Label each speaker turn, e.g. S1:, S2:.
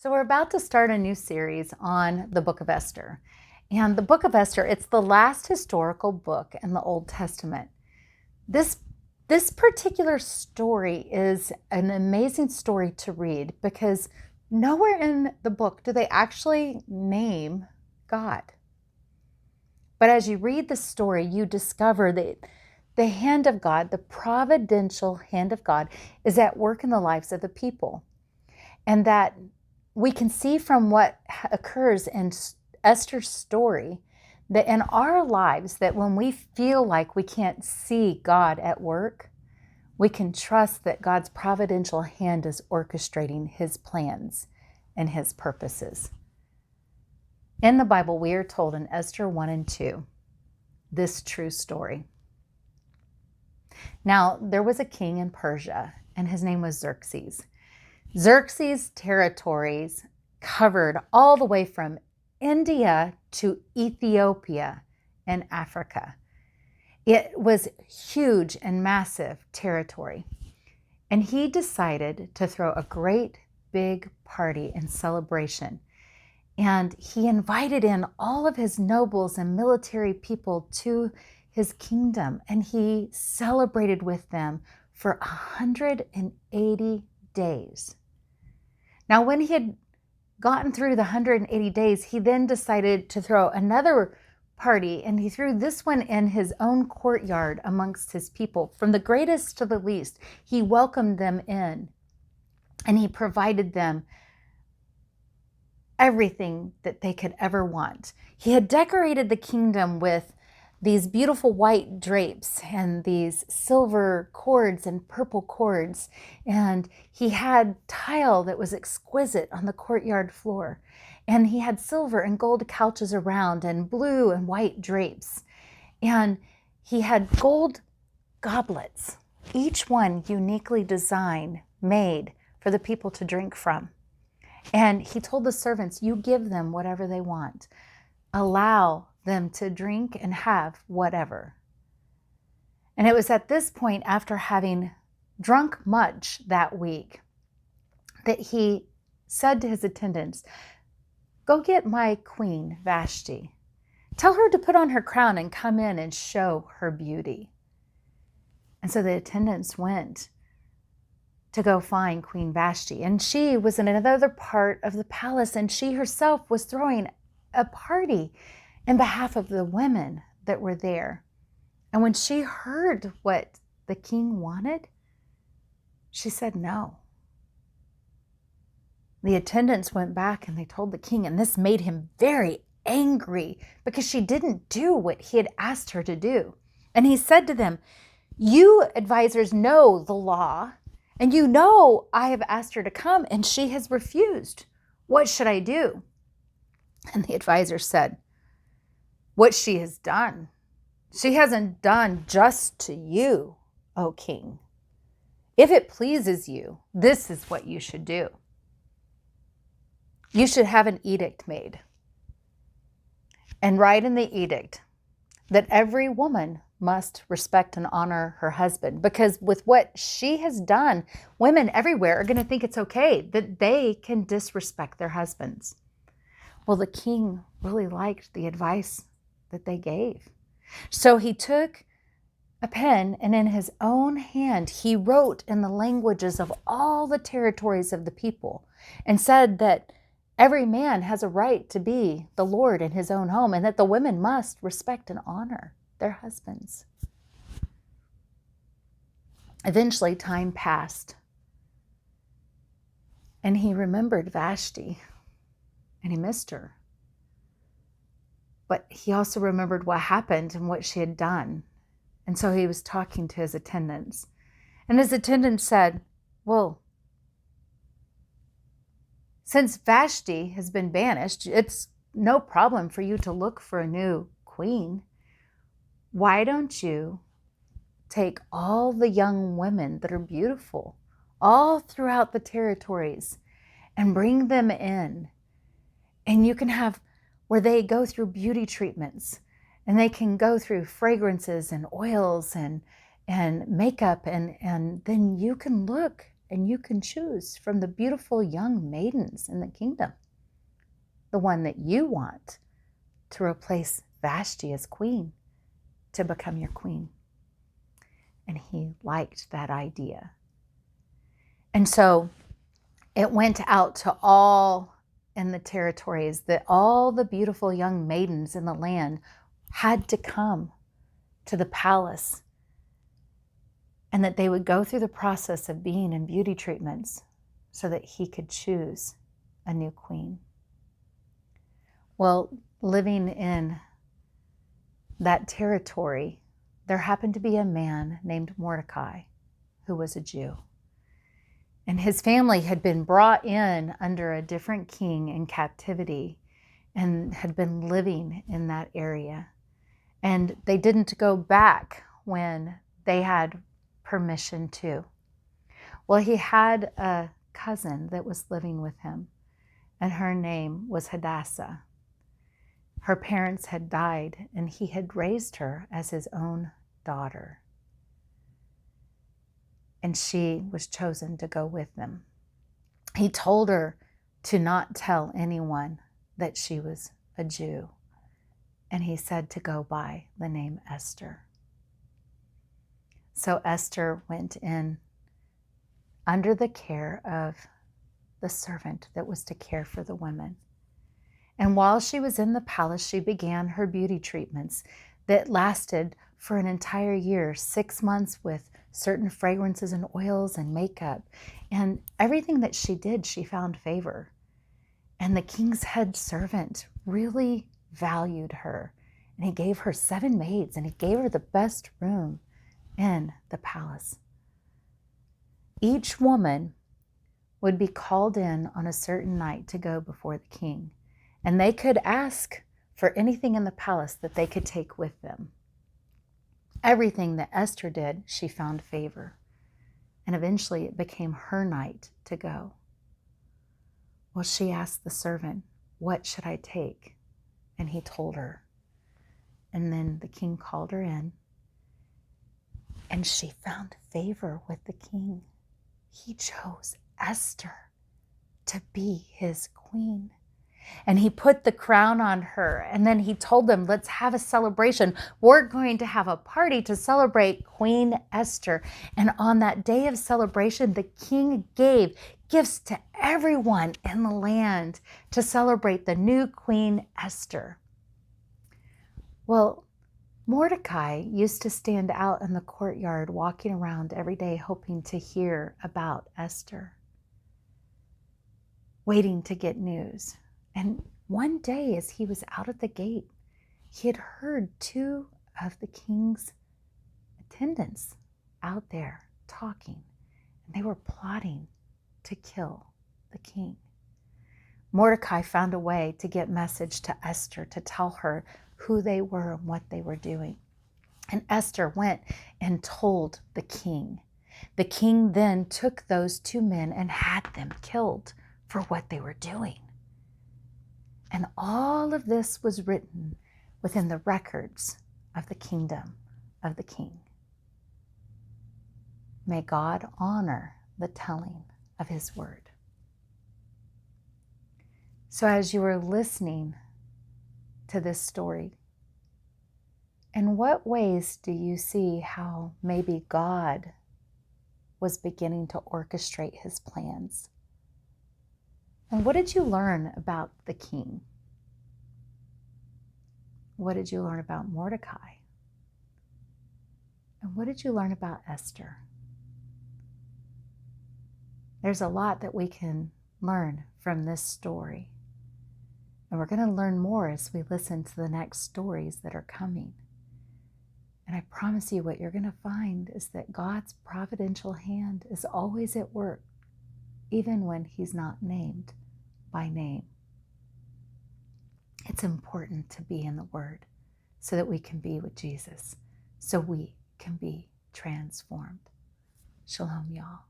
S1: So we're about to start a new series on the book of Esther. And the book of Esther, it's the last historical book in the Old Testament. This particular story is an amazing story to read because nowhere in the book do they actually name God. But as you read the story, you discover that the hand of God, the providential hand of God, is at work in the lives of the people. And that we can see from what occurs in Esther's story that in our lives, that when we feel like we can't see God at work, we can trust that God's providential hand is orchestrating his plans and his purposes. In the Bible, we are told in Esther 1 and 2, this true story. Now, there was a king in Persia, and his name was Xerxes. Xerxes' territories covered all the way from India to Ethiopia in Africa. It was huge and massive territory. And he decided to throw a great big party and celebration. And he invited in all of his nobles and military people to his kingdom. And he celebrated with them for 180 days. Now, when he had gotten through the 180 days, he then decided to throw another party, and he threw this one in his own courtyard amongst his people. From the greatest to the least, he welcomed them in, and he provided them everything that they could ever want. He had decorated the kingdom with these beautiful white drapes and these silver cords and purple cords. And he had tile that was exquisite on the courtyard floor. And he had silver and gold couches around and blue and white drapes. And he had gold goblets, each one uniquely designed, made for the people to drink from. And he told the servants, you give them whatever they want. Allow them to drink and have whatever. And it was at this point, after having drunk much that week, that he said to his attendants, go get my queen, Vashti. Tell her to put on her crown and come in and show her beauty. And so the attendants went to go find Queen Vashti. And she was in another part of the palace, and she herself was throwing a party in behalf of the women that were there. And when she heard what the king wanted, she said no. The attendants went back and they told the king, and this made him very angry because she didn't do what he had asked her to do. And he said to them, you advisors know the law, and you know I have asked her to come and she has refused. What should I do? And the advisor said, what she has done, she hasn't done just to you, O king. If it pleases you, this is what you should do. You should have an edict made and write in the edict that every woman must respect and honor her husband, because with what she has done, women everywhere are going to think it's okay that they can disrespect their husbands. Well, the king really liked the advice that they gave. So he took a pen, and in his own hand, he wrote in the languages of all the territories of the people and said that every man has a right to be the Lord in his own home, and that the women must respect and honor their husbands. Eventually, time passed, and he remembered Vashti, and he missed her. But he also remembered what happened and what she had done. And so he was talking to his attendants. And his attendants said, well, since Vashti has been banished, it's no problem for you to look for a new queen. Why don't you take all the young women that are beautiful all throughout the territories and bring them in? And you can have where they go through beauty treatments, and they can go through fragrances and oils and makeup, and then you can look and you can choose from the beautiful young maidens in the kingdom, the one that you want to replace Vashti as queen, to become your queen. And he liked that idea. And so it went out to all in the territories that all the beautiful young maidens in the land had to come to the palace, and that they would go through the process of being in beauty treatments so that he could choose a new queen. Well, living in that territory, there happened to be a man named Mordecai who was a Jew. And his family had been brought in under a different king in captivity and had been living in that area. And they didn't go back when they had permission to. Well, he had a cousin that was living with him, and her name was Hadassah. Her parents had died, and he had raised her as his own daughter. And she was chosen to go with them. He told her to not tell anyone that she was a Jew. And he said to go by the name Esther. So Esther went in under the care of the servant that was to care for the women. And while she was in the palace, she began her beauty treatments that lasted for an entire year, 6 months, with certain fragrances and oils and makeup. And everything that she did, she found favor. And the king's head servant really valued her. And he gave her 7 maids, and he gave her the best room in the palace. Each woman would be called in on a certain night to go before the king. And they could ask for anything in the palace that they could take with them. Everything that Esther did, she found favor. And eventually it became her night to go. Well, she asked the servant, "What should I take?" And he told her. And then the king called her in, and she found favor with the king. He chose Esther to be his queen. And he put the crown on her, and then he told them, "Let's have a celebration. We're going to have a party to celebrate Queen Esther." And on that day of celebration, the king gave gifts to everyone in the land to celebrate the new Queen Esther. Well, Mordecai used to stand out in the courtyard walking around every day hoping to hear about Esther, waiting to get news. And one day as he was out at the gate, he had heard 2 of the king's attendants out there talking, and they were plotting to kill the king. Mordecai found a way to get message to Esther to tell her who they were and what they were doing. And Esther went and told the king. The king then took those 2 men and had them killed for what they were doing. And all of this was written within the records of the kingdom of the king. May God honor the telling of his word. So as you were listening to this story, in what ways do you see how maybe God was beginning to orchestrate his plans? And what did you learn about the king? What did you learn about Mordecai? And what did you learn about Esther? There's a lot that we can learn from this story. And we're going to learn more as we listen to the next stories that are coming. And I promise you, what you're going to find is that God's providential hand is always at work, even when he's not named by name. It's important to be in the Word so that we can be with Jesus, so we can be transformed. Shalom, y'all.